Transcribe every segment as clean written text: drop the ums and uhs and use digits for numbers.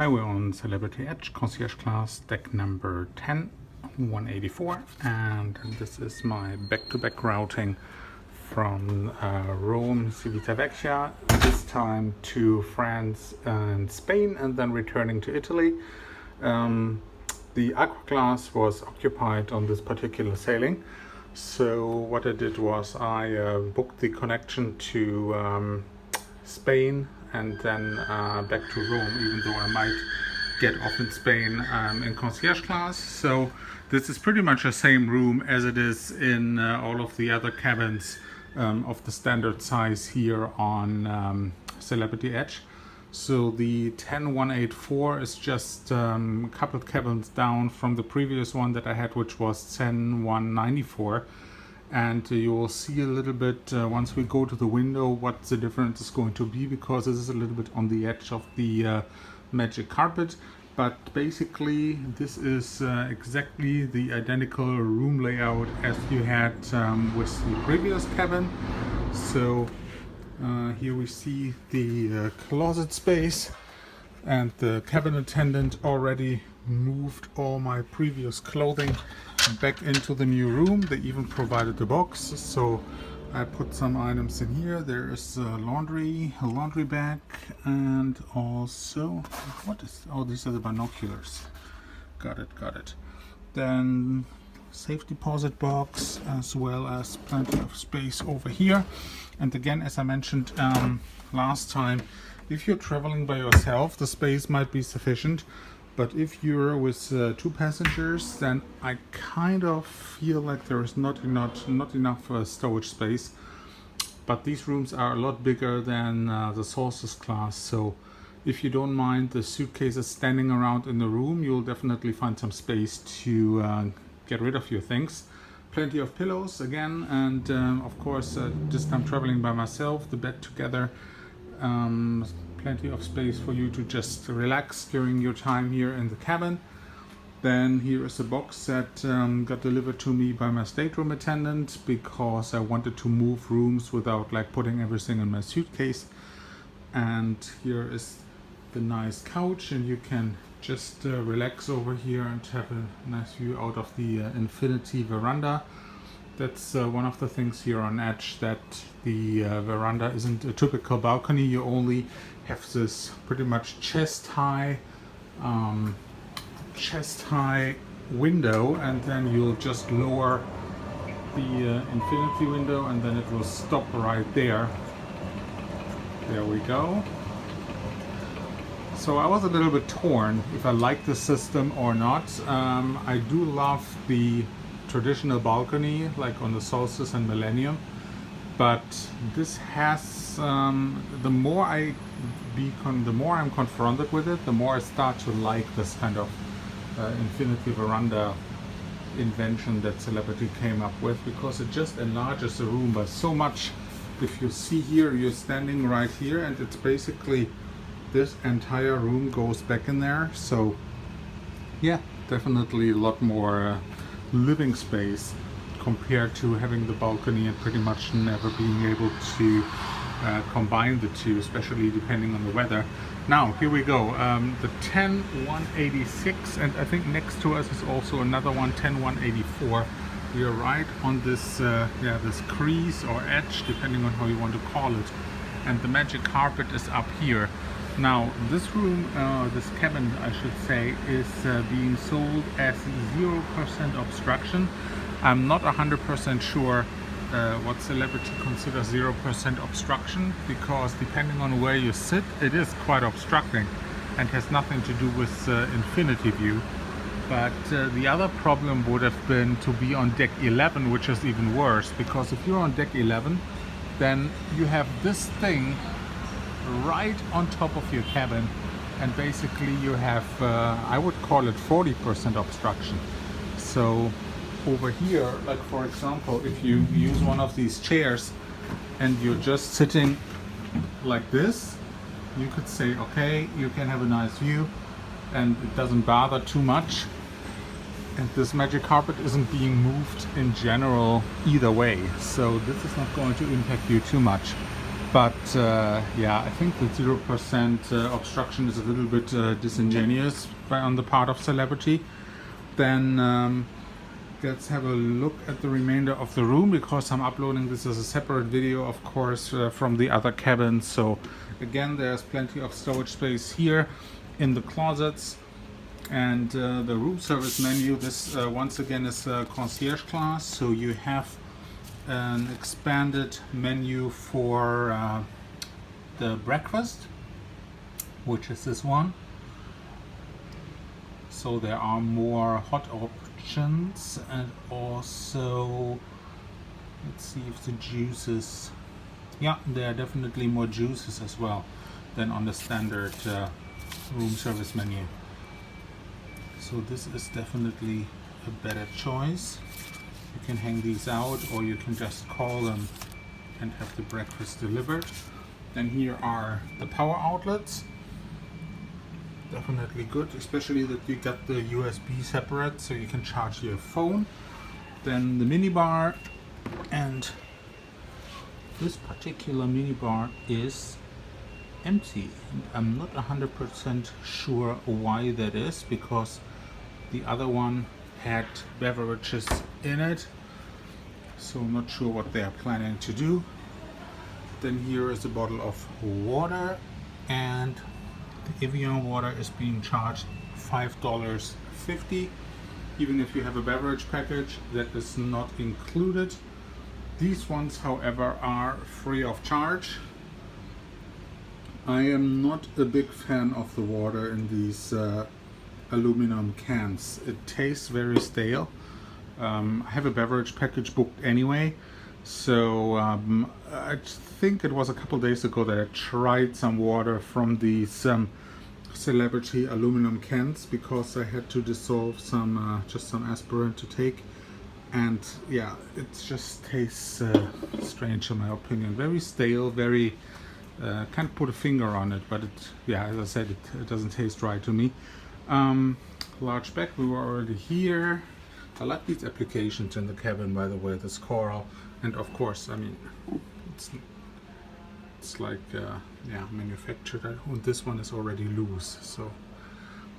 Hi, we're on Celebrity Edge, Concierge Class, deck number 10, 184, and this is my back-to-back routing from Rome, Civitavecchia, this time to France and Spain, and then returning to Italy. The Aqua class was occupied on this particular sailing, so what I did was I booked the connection to Spain and then back to Rome, even though I might get off in Spain in Concierge Class. So this is pretty much the same room as it is in all of the other cabins of the standard size here on Celebrity Edge. So the 10184 is just a couple cabins down from the previous one that I had, which was 10194. And you will see a little bit once we go to the window what the difference is going to be, because this is a little bit on the edge of the magic carpet. But basically this is exactly the identical room layout as you had with the previous cabin. So here we see the closet space, and the cabin attendant already moved all my previous clothing back into the new room. They even provided the box, so I put some items in here. There is a laundry bag, and also these are the binoculars. Got it. Then safe deposit box, as well as plenty of space over here. And again, as I mentioned last time, if you're traveling by yourself, the space might be sufficient. But if you're with two passengers, then I kind of feel like there is not enough storage space. But these rooms are a lot bigger than the Sources class, so if you don't mind the suitcases standing around in the room, you'll definitely find some space to get rid of your things. Plenty of pillows again, and of course this time traveling by myself, the bed together. Plenty of space for you to just relax during your time here in the cabin. Then here is a box that got delivered to me by my stateroom attendant, because I wanted to move rooms without like putting everything in my suitcase. And here is the nice couch, and you can just relax over here and have a nice view out of the infinity veranda. That's one of the things here on Edge, that the veranda isn't a typical balcony. You only have this pretty much chest high window, and then you'll just lower the infinity window, and then it will stop right there. There we go. So I was a little bit torn if I like the system or not. I do love the traditional balcony like on the Solstice and Millennium, but this has the more I'm confronted with it, the more I start to like this kind of infinity veranda invention that Celebrity came up with, because it just enlarges the room by so much. If you see here, you're standing right here, and it's basically this entire room goes back in there. So yeah, definitely a lot more living space compared to having the balcony and pretty much never being able to combine the two, especially depending on the weather. Now here we go, the 10186, and I think next to us is also another one, 10184. We are right on this this crease or edge, depending on how you want to call it, and the magic carpet is up here. Now this room, this cabin I should say, is being sold as 0% obstruction. I'm not 100% sure what Celebrity considers 0% obstruction, because depending on where you sit, it is quite obstructing and has nothing to do with infinity view. But the other problem would have been to be on deck 11, which is even worse, because if you're on deck 11, then you have this thing right on top of your cabin, and basically you have I would call it 40% obstruction. So over here, like for example, if you use one of these chairs and you're just sitting like this, you could say, okay, you can have a nice view and it doesn't bother too much, and this magic carpet isn't being moved in general either way, so this is not going to impact you too much. But yeah, I think the 0% obstruction is a little bit disingenuous on the part of Celebrity. Then let's have a look at the remainder of the room, because I'm uploading this as a separate video, of course, from the other cabins. So again, there's plenty of storage space here in the closets. And the room service menu, this once again is concierge class, so you have an expanded menu for the breakfast, which is this one. So there are more hot options, and also let's see if the juices, yeah, there are definitely more juices as well than on the standard room service menu. So this is definitely a better choice. You can hang these out, or you can just call them and have the breakfast delivered. Then here are the power outlets. Definitely good, especially that you got the USB separate, so you can charge your phone. Then the minibar, and this particular minibar is empty. I'm not 100% sure why that is, because the other one had beverages in it, so I'm not sure what they are planning to do. Then here is a bottle of water, and the Evian water is being charged $5.50. Even if you have a beverage package, that is not included. These ones, however, are free of charge. I am not a big fan of the water in these aluminum cans. It tastes very stale. I have a beverage package booked anyway, so I think it was a couple days ago that I tried some water from these Celebrity aluminum cans, because I had to dissolve some just some aspirin to take, and yeah, it just tastes strange in my opinion. Very stale, very can't put a finger on it, but it, yeah, as I said, it doesn't taste right to me. Large back, we were already here. I like these applications in the cabin, by the way, this coral, and of course, I mean, it's like yeah, manufactured. And this one is already loose, so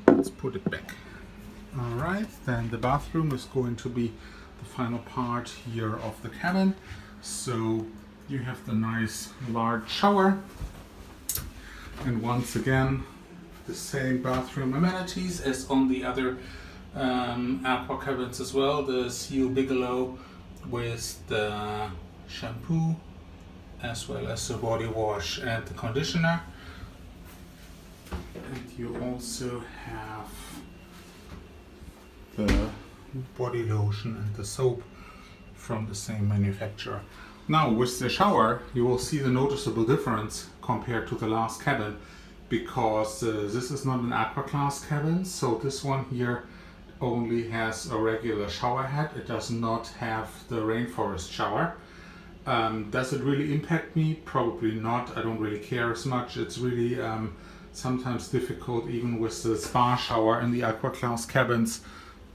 let's put it back. All right, then the bathroom is going to be the final part here of the cabin. So you have the nice large shower, and once again the same bathroom amenities as on the other Aqua cabins as well. The Seal Bigelow with the shampoo, as well as the body wash and the conditioner. And you also have the body lotion and the soap from the same manufacturer. Now with the shower, you will see the noticeable difference compared to the last cabin, because this is not an Aqua class cabin, so this one here only has a regular shower head. It does not have the rainforest shower. Does it really impact me? Probably not. I don't really care as much. It's really sometimes difficult, even with the spa shower in the Aqua class cabins,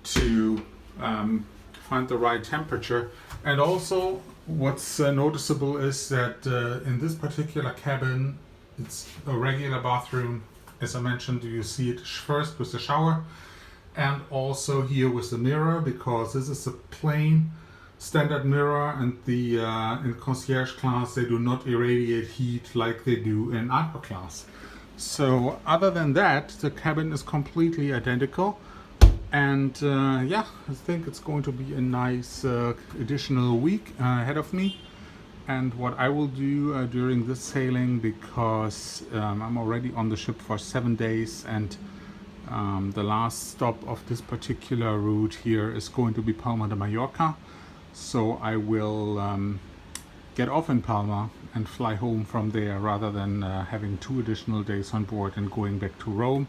to find the right temperature. And also what's noticeable is that in this particular cabin, it's a regular bathroom. As I mentioned, you see it first with the shower, and also here with the mirror, because this is a plain standard mirror, and the in Concierge class they do not irradiate heat like they do in Aqua class. So other than that, the cabin is completely identical, and yeah, I think it's going to be a nice additional week ahead of me. And what I will do during this sailing, because I'm already on the ship for 7 days, and the last stop of this particular route here is going to be Palma de Mallorca. So I will get off in Palma and fly home from there, rather than having 2 additional days on board and going back to Rome.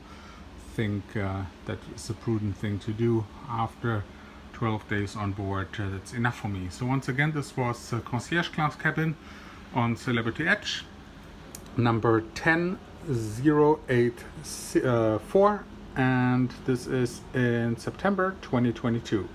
I think that is a prudent thing to do. After 12 days on board, that's enough for me. So once again, this was Concierge Class Cabin on Celebrity Edge, number 10084, and this is in September 2022.